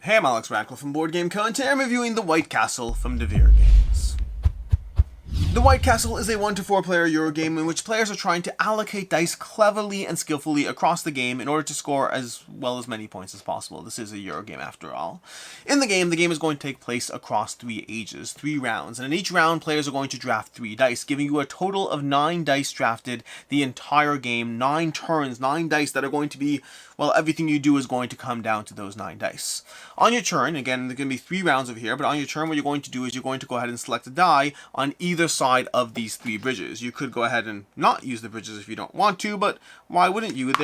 Hey, I'm Alex Radcliffe from Board Game Co, and today I'm reviewing The White Castle from Devir Games. The White Castle is a 1 to 4 player Eurogame in which players are trying to allocate dice cleverly and skillfully across the game in order to score as well as many points as possible. This is a Eurogame after all. In the game is going to take place across 3 ages, 3 rounds, and in each round players are going to draft 3 dice, giving you a total of 9 dice drafted the entire game, 9 turns, 9 dice that are going to be, well, everything you do is going to come down to those 9 dice. On your turn, again, there's going to be 3 rounds over here, but on your turn what you're going to do is you're going to go ahead and select a die on either side of these 3 bridges. You could go ahead and not use the bridges if you don't want to, but why wouldn't you?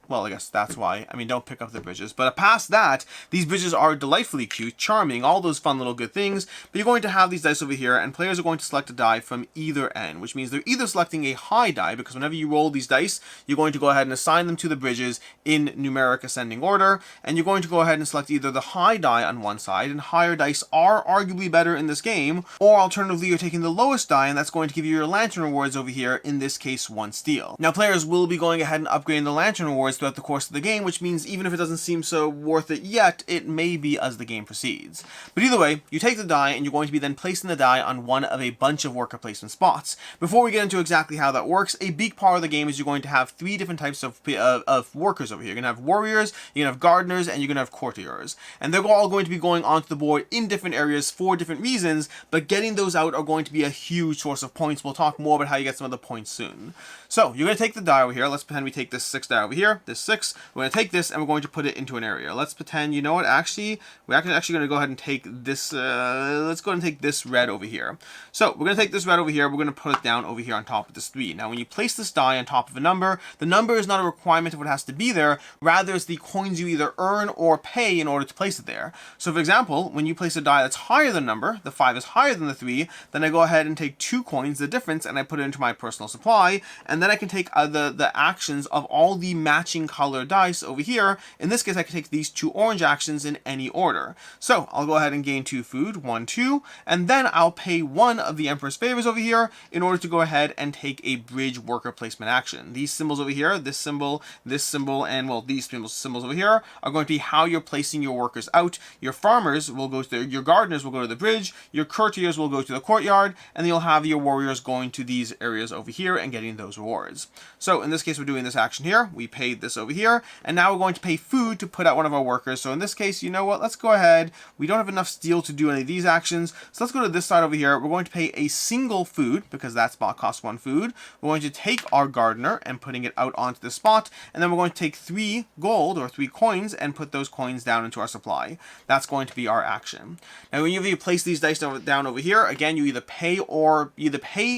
Well, I guess that's why. I mean, don't pick up the bridges. But past that, these bridges are delightfully cute, charming, all those fun little good things. But you're going to have these dice over here, and players are going to select a die from either end, which means they're either selecting a high die, because whenever you roll these dice, you're going to go ahead and assign them to the bridges in numeric ascending order, and you're going to go ahead and select either the high die on one side, and higher dice are arguably better in this game, or alternatively, you're taking the lowest die, and that's going to give you your lantern rewards over here, in this case, 1 steel. Now, players will be going ahead and upgrading the lantern rewards throughout the course of the game, which means even if it doesn't seem so worth it yet, it may be as the game proceeds. But either way, you take the die and you're going to be then placing the die on one of a bunch of worker placement spots. Before we get into exactly how that works, a big part of the game is you're going to have 3 different types of workers over here. You're going to have warriors, you're going to have gardeners, and you're going to have courtiers. And they're all going to be going onto the board in different areas for different reasons, but getting those out are going to be a huge source of points. We'll talk more about how you get some of the points soon. So, you're going to take the die over here. Let's pretend we take this 6 die over here, this 6. We're going to take this and we're going to put it into an area. Let's pretend, you know what, we're actually going to go ahead and take this, let's go ahead and take this red over here. So, we're going to take this red over here, we're going to put it down over here on top of this 3. Now, when you place this die on top of a number, the number is not a requirement of what has to be there, rather it's the coins you either earn or pay in order to place it there. So, for example, when you place a die that's higher than the number, the 5 is higher than the 3, then I go ahead and take 2 coins, the difference, and I put it into my personal supply, and then I can take the actions of all the matching color dice over here. In this case, I can take these 2 orange actions in any order. So I'll go ahead and gain 2 food, 1, 2, and then I'll pay 1 of the Emperor's favors over here in order to go ahead and take a bridge worker placement action. These symbols over here, this symbol, and well, these symbols over here are going to be how you're placing your workers out. Your farmers will go to your gardeners will go to the bridge, your courtiers will go to the courtyard, and you'll have your warriors going to these areas over here and getting those rewards. So in this case, we're doing this action here. We paid this over here, and now we're going to pay food to put out one of our workers. So in this case, you know what, let's go ahead. We don't have enough steel to do any of these actions, so let's go to this side over here. We're going to pay a single food, because that spot costs 1 food. We're going to take our gardener and putting it out onto this spot, and then we're going to take 3 gold, or 3 coins, and put those coins down into our supply. That's going to be our action. Now, when you place these dice down over here, again, you either pay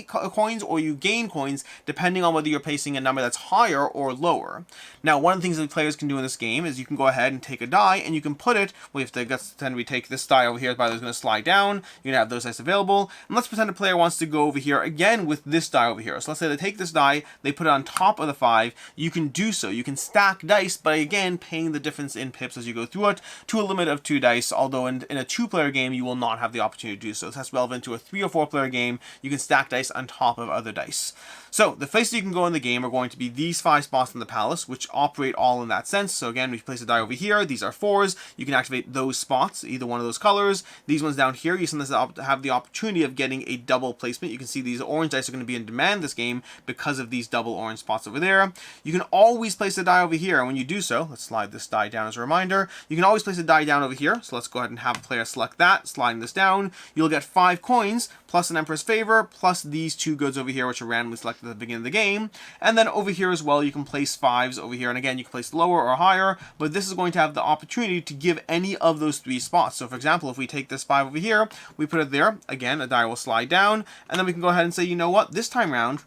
coins or you gain coins, depending on whether you're placing a number that's higher or lower. Now, one of the things that players can do in this game is you can go ahead and take a die and you can put it, let's pretend we take this die over here, by the way, it's going to slide down, you're going to have those dice available, and let's pretend a player wants to go over here again with this die over here. So let's say they take this die, they put it on top of the 5, you can do so. You can stack dice, but again, paying the difference in pips as you go through it to a limit of 2 dice, although in a 2-player game, you will not have the opportunity to do so. That's relevant to a 3 or 4-player game. You can stack dice on top of other dice. So, the places you can go in the game are going to be these 5 spots in the palace, which operate all in that sense. So again, we place a die over here, these are 4s, you can activate those spots, either one of those colors. These ones down here, you sometimes have the opportunity of getting a double placement. You can see these orange dice are going to be in demand this game because of these double orange spots over there. You can always place a die over here, and when you do so, let's slide this die down as a reminder, you can always place a die down over here. So let's go ahead and have a player select that, sliding this down. You'll get 5 coins, plus an Emperor's Favor, plus these 2 goods over here, which are randomly selected at the beginning of the game. And then over here as well, you can place 5s over here, and again, you can place lower or higher, but this is going to have the opportunity to give any of those 3 spots. So for example, if we take this 5 over here, we put it there, again, a die will slide down, and then we can go ahead and say, you know what, this time around,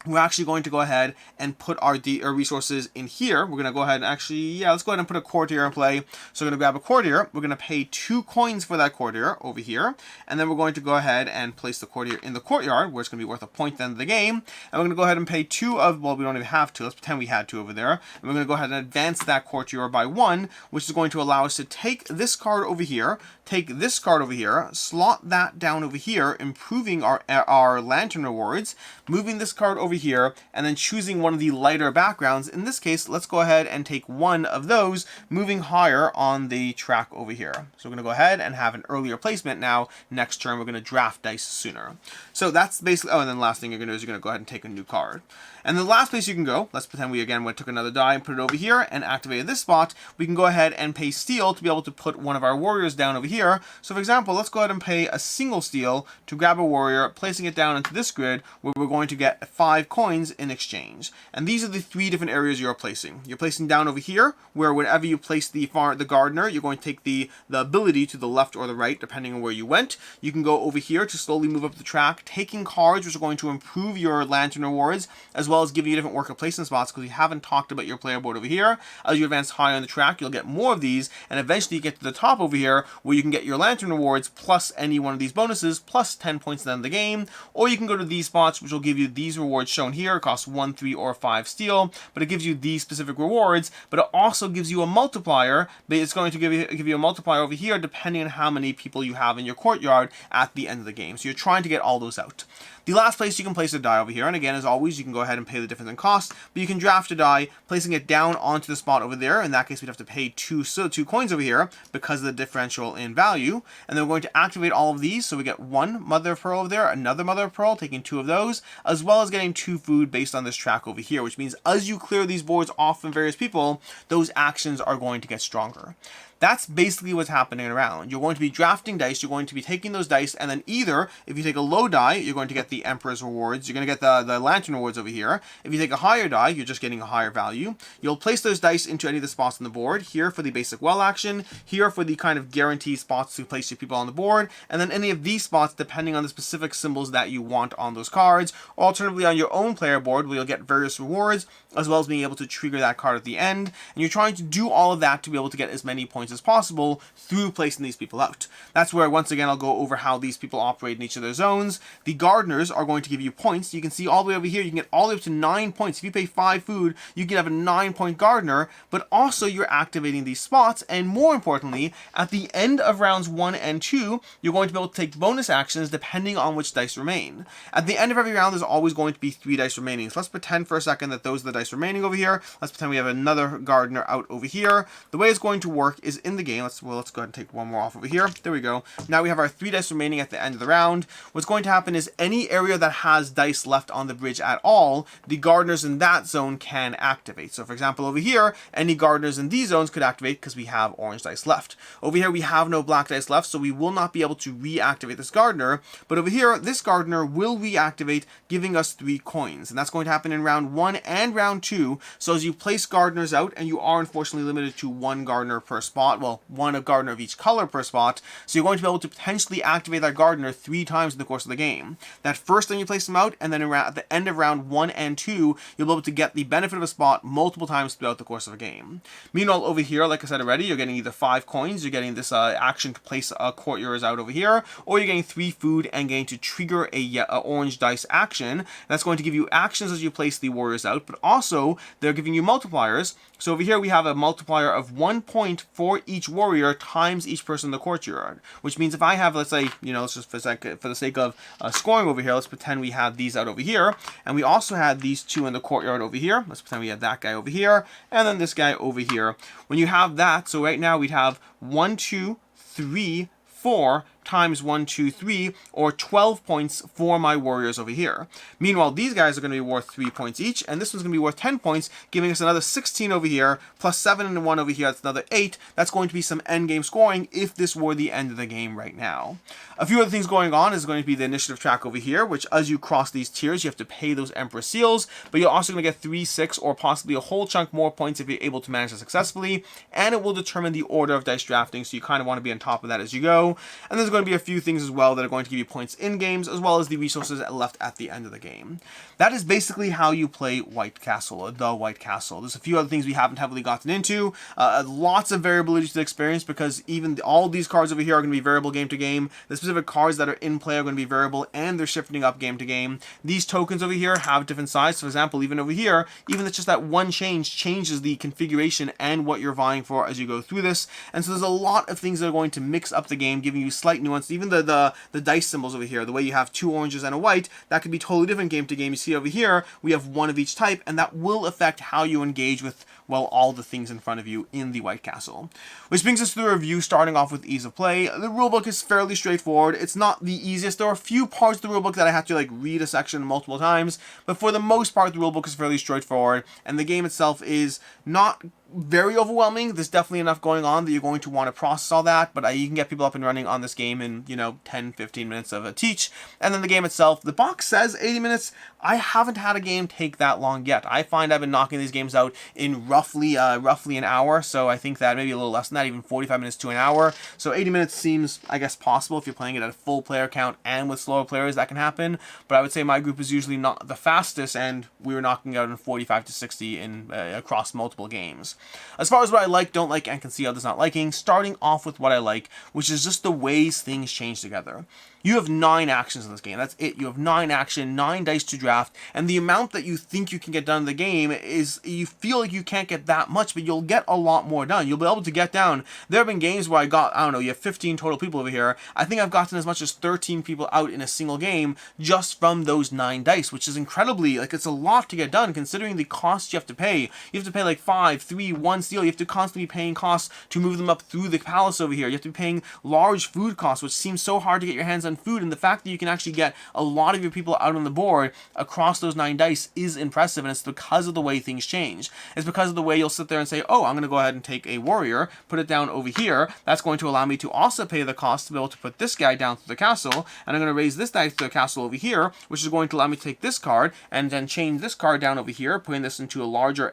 we're actually going to go ahead and put our resources in here. We're going to go ahead and let's go ahead and put a courtier in play. So we're going to grab a courtier. We're going to pay 2 coins for that courtier over here. And then we're going to go ahead and place the courtier in the courtyard, where it's going to be worth a point at the end of the game. And we're going to go ahead and pay 2 of, well, we don't even have 2. Let's pretend we had 2 over there. And we're going to go ahead and advance that courtier by 1, which is going to allow us to take this card over here, take this card over here, slot that down over here, improving our lantern rewards, moving this card over here and then choosing one of the lighter backgrounds. In this case, let's go ahead and take one of those, moving higher on the track over here. So we're going to go ahead and have an earlier placement now. Next turn, we're going to draft dice sooner. So that's basically, oh, and then the last thing you're going to do is you're going to go ahead and take a new card. And the last place you can go, let's pretend we again took another die and put it over here and activated this spot. We can go ahead and pay steel to be able to put one of our warriors down over here. So for example, let's go ahead and pay a single steel to grab a warrior, placing it down into this grid where we're going to get 5 coins in exchange. And these are the 3 different areas you're placing. You're placing down over here, where whenever you place the gardener, you're going to take the ability to the left or the right, depending on where you went. You can go over here to slowly move up the track, taking cards, which are going to improve your lantern rewards, as well as giving you different worker placement spots, because we haven't talked about your player board over here. As you advance higher on the track, you'll get more of these, and eventually you get to the top over here, where you can get your lantern rewards, plus any one of these bonuses, plus 10 points at the end of the game. Or you can go to these spots, which will give you these rewards shown here. It costs 1, 3, or 5 steel, but it gives you these specific rewards, but it also gives you a multiplier. But it's going to give you a multiplier over here, depending on how many people you have in your courtyard at the end of the game. So you're trying to get all those out. The last place you can place a die over here, and again, as always, you can go ahead and pay the difference in cost, but you can draft a die, placing it down onto the spot over there. In that case, we'd have to pay 2 coins over here because of the differential in value. And then we're going to activate all of these, so we get 1 mother of pearl over there, another mother of pearl, taking 2 of those, as well as getting 2 food based on this track over here, which means as you clear these boards off from various people, those actions are going to get stronger. That's basically what's happening around. You're going to be drafting dice, you're going to be taking those dice, and then either, if you take a low die, you're going to get the Emperor's rewards, you're going to get the Lantern rewards over here. If you take a higher die, you're just getting a higher value. You'll place those dice into any of the spots on the board, here for the basic well action, here for the kind of guaranteed spots to place your people on the board, and then any of these spots depending on the specific symbols that you want on those cards, or alternatively on your own player board where you'll get various rewards, as well as being able to trigger that card at the end. And you're trying to do all of that to be able to get as many points as possible through placing these people out. That's where, once again, I'll go over how these people operate in each of their zones. The gardeners are going to give you points. You can see all the way over here, you can get all the way up to 9 points. If you pay 5 food, you can have a 9-point gardener, but also you're activating these spots, and more importantly, at the end of rounds 1 and 2, you're going to be able to take bonus actions depending on which dice remain. At the end of every round, there's always going to be 3 dice remaining. So let's pretend for a second that those are the dice remaining over here. Let's pretend we have another gardener out over here. The way it's going to work is in the game, let's go ahead and take one more off over here. There we go. Now we have our 3 dice remaining at the end of the round. What's going to happen is any area that has dice left on the bridge at all, the gardeners in that zone can activate. So for example, over here, any gardeners in these zones could activate because we have orange dice left. Over here, we have no black dice left, so we will not be able to reactivate this gardener. But over here, this gardener will reactivate, giving us 3 coins. And that's going to happen in round 1 and round 2. So as you place gardeners out, and you are unfortunately limited to 1 gardener per spot, well, 1 gardener of each color per spot, so you're going to be able to potentially activate that gardener 3 times in the course of the game. That first time you place them out, and then at the end of round 1 and 2, you'll be able to get the benefit of a spot multiple times throughout the course of a game. Meanwhile, over here, like I said already, you're getting either 5 coins, you're getting this action to place courtiers out over here, or you're getting 3 food and getting to trigger a orange dice action. That's going to give you actions as you place the warriors out, but also they're giving you multipliers. So over here we have a multiplier of 1 point for each warrior times each person in the courtyard, which means if I have, let's say, let's just for the sake of scoring over here, let's pretend we have these out over here, and we also had these 2 in the courtyard over here. Let's pretend we have that guy over here, and then this guy over here. When you have that, so right now we'd have 1, 2, 3, 4 times 1, 2, 3, or 12 points for my warriors over here. Meanwhile, these guys are going to be worth 3 points each, and this one's going to be worth 10 points, giving us another 16 over here, plus 7 and 1 over here, that's another 8. That's going to be some end game scoring if this were the end of the game right now. A few other things going on is going to be the initiative track over here, which as you cross these tiers, you have to pay those Emperor seals, but you're also going to get 3, 6, or possibly a whole chunk more points if you're able to manage it successfully, and it will determine the order of dice drafting, so you kind of want to be on top of that as you go. And there's going to be a few things as well that are going to give you points in games, as well as the resources left at the end of the game. That is basically how you play White Castle, or the White Castle. There's a few other things we haven't heavily gotten into. Lots of variability to the experience, because even all these cards over here are going to be variable game to game. The specific cards that are in play are going to be variable, and they're shifting up game to game. These tokens over here have different sizes. For example, even over here, even it's just that one change changes the configuration and what you're vying for as you go through this. And so there's a lot of things that are going to mix up the game, giving you slight nuanced. Even the dice symbols over here, the way you have 2 oranges and a white, that could be totally different game to game. You see over here, we have 1 of each type, and that will affect how you engage with, well, all the things in front of you in the White Castle. Which brings us to the review, starting off with ease of play. The rulebook is fairly straightforward. It's not the easiest. There are a few parts of the rulebook that I have to like read a section multiple times, but for the most part, the rulebook is fairly straightforward, and the game itself is not very overwhelming. There's definitely enough going on that you're going to want to process all that, but you can get people up and running on this game in, 10-15 minutes of a teach. And then the game itself, the box says 80 minutes. I haven't had a game take that long yet. I find I've been knocking these games out in roughly an hour, so I think that maybe a little less than that, even 45 minutes to an hour. So 80 minutes seems, I guess, possible if you're playing it at a full player count, and with slower players that can happen. But I would say my group is usually not the fastest, and we were knocking out in 45 to 60 in across multiple games. As far as what I like, don't like, and can see others not liking, starting off with what I like, which is just the ways things change together. You have 9 actions in this game. That's it. You have 9 action, 9 dice to draft, and the amount that you think you can get done in the game is, you feel like you can't get that much, but you'll get a lot more done. You'll be able to get down. There have been games where I got, I don't know, you have 15 total people over here. I think I've gotten as much as 13 people out in a single game just from those 9 dice, which is incredibly, like, it's a lot to get done considering the cost you have to pay. You have to pay like 5, 3, 1 steel. You have to constantly be paying costs to move them up through the palace over here. You have to be paying large food costs, which seems so hard to get your hands on food, and the fact that you can actually get a lot of your people out on the board across those 9 dice is impressive, and it's because of the way things change. It's because of the way you'll sit there and say, oh, I'm going to go ahead and take a warrior, put it down over here. That's going to allow me to also pay the cost to be able to put this guy down through the castle, and I'm going to raise this dice to the castle over here, which is going to allow me to take this card and then change this card down over here, putting this into a larger,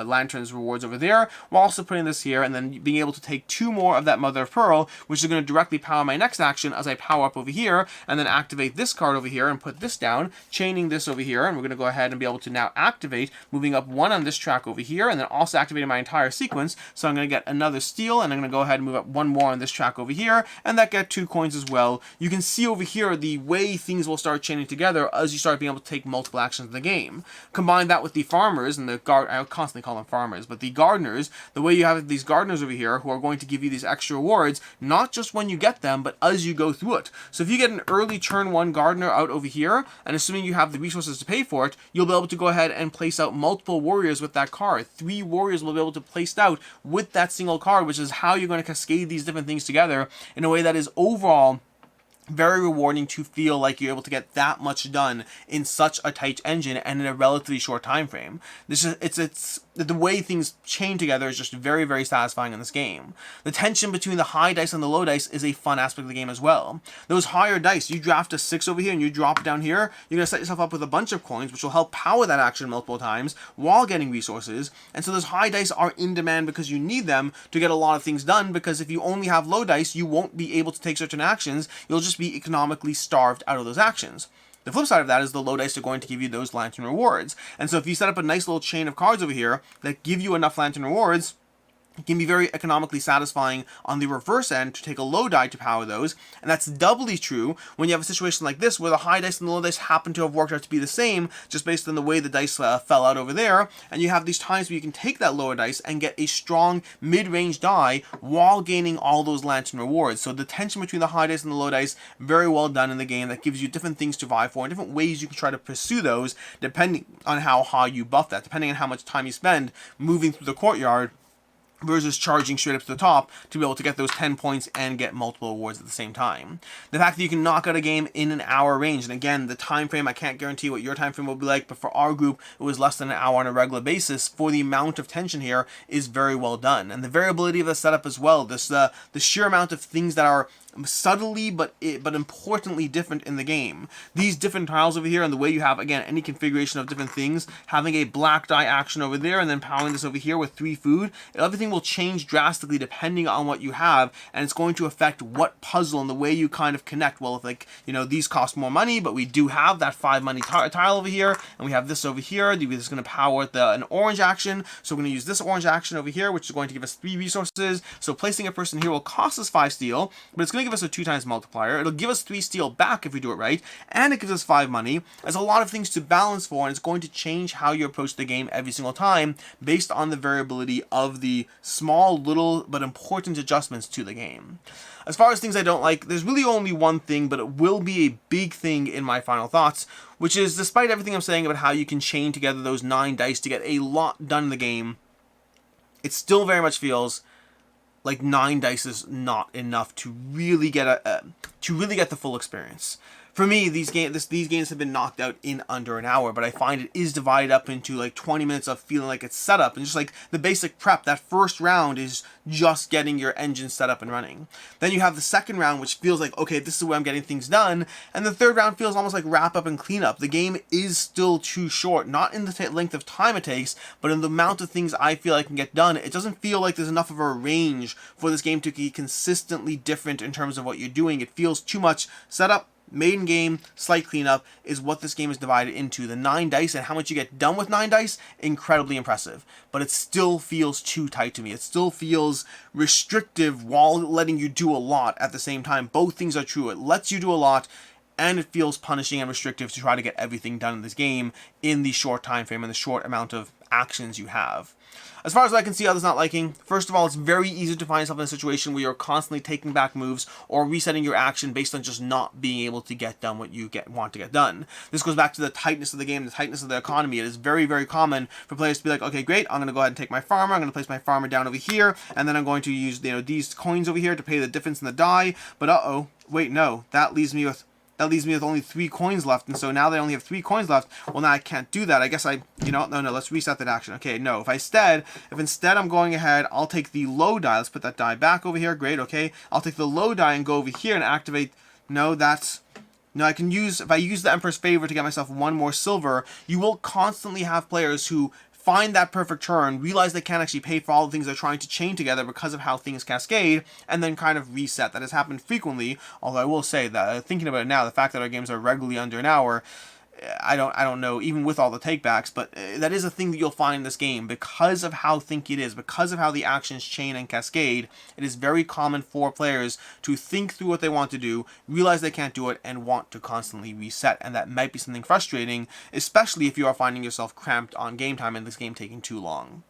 lanterns rewards over there, while also putting this here, and then being able to take 2 more of that Mother of Pearl, which is going to directly power my next action as I power up over here, and then activate this card over here and put this down, chaining this over here, and we're going to go ahead and be able to now activate, moving up 1 on this track over here, and then also activating my entire sequence. So I'm going to get another steel, and I'm going to go ahead and move up 1 more on this track over here, and that get 2 coins as well. You can see over here the way things will start chaining together as you start being able to take multiple actions in the game. Combine that with the farmers and the I constantly call them farmers, but the gardeners, the way you have these gardeners over here who are going to give you these extra rewards, not just when you get them, but as you go through it. So if you get an early turn 1 gardener out over here, and assuming you have the resources to pay for it, you'll be able to go ahead and place out multiple warriors with that card. 3 warriors will be able to place out with that single card, which is how you're going to cascade these different things together in a way that is overall very rewarding to feel like you're able to get that much done in such a tight engine and in a relatively short time frame. This is it's the way things chain together is just very, very satisfying in this game. The tension between the high dice and the low dice is a fun aspect of the game as well. Those higher dice, you draft a 6 over here and you drop it down here, you're going to set yourself up with a bunch of coins, which will help power that action multiple times while getting resources. And so those high dice are in demand because you need them to get a lot of things done, because if you only have low dice, you won't be able to take certain actions. You'll just be economically starved out of those actions. The flip side of that is the low dice are going to give you those lantern rewards. And so if you set up a nice little chain of cards over here that give you enough lantern rewards, it can be very economically satisfying on the reverse end to take a low die to power those, and that's doubly true when you have a situation like this where the high dice and the low dice happen to have worked out to be the same just based on the way the dice fell out over there, and you have these times where you can take that lower dice and get a strong mid-range die while gaining all those lantern rewards. So the tension between the high dice and the low dice, very well done in the game. That gives you different things to vie for and different ways you can try to pursue those depending on how high you buff that, depending on how much time you spend moving through the courtyard versus charging straight up to the top to be able to get those 10 points and get multiple awards at the same time. The fact that you can knock out a game in an hour range, and again, the time frame, I can't guarantee what your time frame will be like, but for our group, it was less than an hour on a regular basis. For the amount of tension here is very well done. And the variability of the setup as well, the sheer amount of things that are subtly but importantly different in the game. These different tiles over here and the way you have, again, any configuration of different things, having a black die action over there and then powering this over here with 3 food, everything will change drastically depending on what you have, and it's going to affect what puzzle and the way you kind of connect. Well, if, like, these cost more money, but we do have that 5 money tile over here, and we have this over here. This is going to power an orange action, so we're going to use this orange action over here, which is going to give us 3 resources. So placing a person here will cost us 5 steel, but it's going to give us a 2 times multiplier. It'll give us 3 steel back if we do it right, and it gives us 5 money. There's a lot of things to balance for, and it's going to change how you approach the game every single time based on the variability of the small, little, but important adjustments to the game. As far as things I don't like, there's really only one thing, but it will be a big thing in my final thoughts, which is, despite everything I'm saying about how you can chain together those 9 dice to get a lot done in the game, it still very much feels like 9 dice is not enough to really get the full experience. For me, these games have been knocked out in under an hour, but I find it is divided up into like 20 minutes of feeling like it's set up, and just like the basic prep. That first round is just getting your engine set up and running. Then you have the second round, which feels like, okay, this is where I'm getting things done, and the third round feels almost like wrap up and clean up. The game is still too short, not in the length of time it takes, but in the amount of things I feel I can get done. It doesn't feel like there's enough of a range for this game to be consistently different in terms of what you're doing. It feels too much setup, main game, slight cleanup is what this game is divided into. The 9 dice and how much you get done with 9 dice, incredibly impressive. But it still feels too tight to me. It still feels restrictive while letting you do a lot at the same time. Both things are true. It lets you do a lot, and it feels punishing and restrictive to try to get everything done in this game in the short time frame and the short amount of actions you have. As far as I can see others not liking, first of all, it's very easy to find yourself in a situation where you're constantly taking back moves or resetting your action based on just not being able to get done what you want to get done. This goes back to the tightness of the game, the tightness of the economy. It is very, very common for players to be like, okay, great, I'm going to go ahead and take my farmer, I'm going to place my farmer down over here, and then I'm going to use these coins over here to pay the difference in the die, but wait, no, that leaves me with only 3 coins left, and so now that I only have 3 coins left, well, now I can't do that. I guess no, let's reset that action. Okay, no, if instead I'm going ahead, I'll take the low die, let's put that die back over here, great, okay, I'll take the low die and go over here and activate, I can use, if I use the Emperor's Favor to get myself 1 more silver, you will constantly have players who find that perfect turn, realize they can't actually pay for all the things they're trying to chain together because of how things cascade, and then kind of reset. That has happened frequently, although I will say that, thinking about it now, the fact that our games are regularly under an hour, I don't know, even with all the takebacks, but that is a thing that you'll find in this game. Because of how thinky it is, because of how the actions chain and cascade, it is very common for players to think through what they want to do, realize they can't do it, and want to constantly reset. And that might be something frustrating, especially if you are finding yourself cramped on game time and this game taking too long.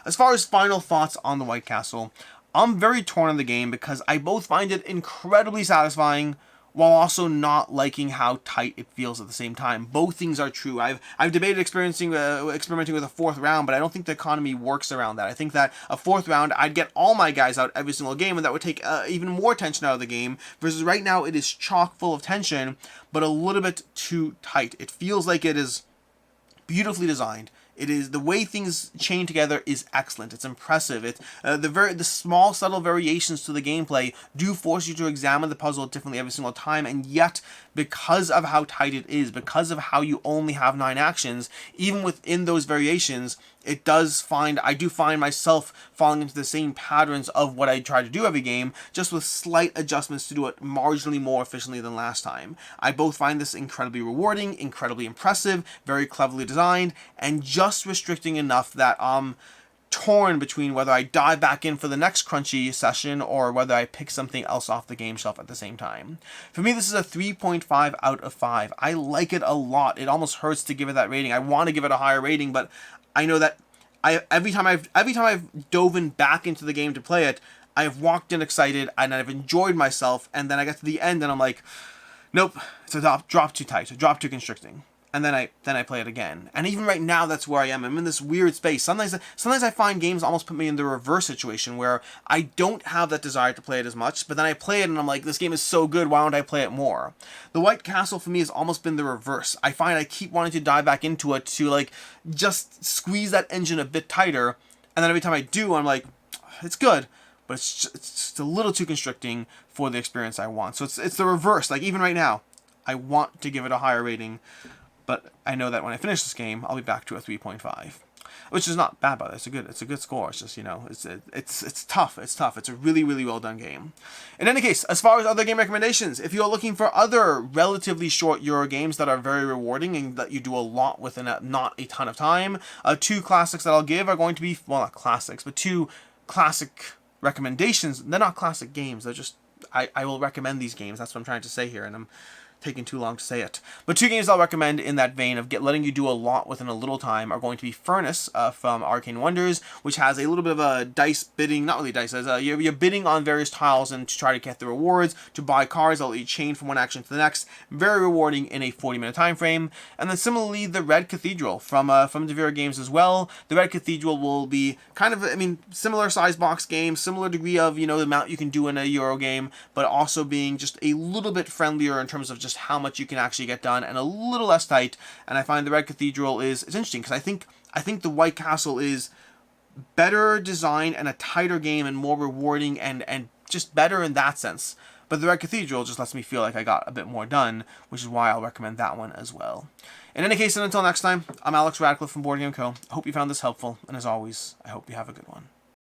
As far as final thoughts on the White Castle, I'm very torn on the game because I both find it incredibly satisfying while also not liking how tight it feels at the same time. Both things are true. I've debated experimenting with a 4th round, but I don't think the economy works around that. I think that a 4th round, I'd get all my guys out every single game, and that would take even more tension out of the game, versus right now it is chock full of tension, but a little bit too tight. It feels like it is beautifully designed. It is, the way things chain together is excellent. It's impressive. It's the small subtle variations to the gameplay do force you to examine the puzzle differently every single time, and yet because of how tight it is, because of how you only have 9 actions, even within those variations, I do find myself falling into the same patterns of what I try to do every game, just with slight adjustments to do it marginally more efficiently than last time. I both find this incredibly rewarding, incredibly impressive, very cleverly designed, and just restricting enough that I'm torn between whether I dive back in for the next crunchy session or whether I pick something else off the game shelf at the same time. For me, this is a 3.5 out of 5. I like it a lot. It almost hurts to give it that rating. I want to give it a higher rating, but I know that every time I've dove in back into the game to play it, I have walked in excited and I've enjoyed myself, and then I get to the end and I'm like, nope, it's a drop too tight, a drop too constricting. And then I play it again. And even right now, that's where I am. I'm in this weird space. Sometimes I find games almost put me in the reverse situation where I don't have that desire to play it as much, but then I play it and I'm like, this game is so good, why don't I play it more? The White Castle for me has almost been the reverse. I find I keep wanting to dive back into it to like just squeeze that engine a bit tighter, and then every time I do, I'm like, it's good, but it's just a little too constricting for the experience I want. So it's the reverse. Like even right now, I want to give it a higher rating, but I know that when I finish this game, I'll be back to a 3.5, which is not bad, by the way. It's a good score. It's just, it's tough. It's tough. It's a really, really well done game. In any case, as far as other game recommendations, if you're looking for other relatively short Euro games that are very rewarding and that you do a lot within not a ton of time, 2 classics that I'll give are going to be, well, not classics, but 2 classic recommendations. They're not classic games. They're just, I will recommend these games. That's what I'm trying to say here, and I'm taking too long to say it. But 2 games I'll recommend in that vein of letting you do a lot within a little time are going to be Furnace from Arcane Wonders, which has a little bit of a dice bidding, not really dice, as you're bidding on various tiles and to try to get the rewards, to buy cards that let you chain from one action to the next. Very rewarding in a 40-minute time frame. And then similarly, the Red Cathedral from Devir Games as well. The Red Cathedral will be kind of, similar size box game, similar degree of, the amount you can do in a Euro game, but also being just a little bit friendlier in terms of just how much you can actually get done and a little less tight. And I find the Red Cathedral it's interesting because I think the White Castle is better designed and a tighter game and more rewarding and just better in that sense. But the Red Cathedral just lets me feel like I got a bit more done, which is why I'll recommend that one as well. In any case, and until next time, I'm Alex Radcliffe from Board Game Co. I hope you found this helpful, and as always, I hope you have a good one.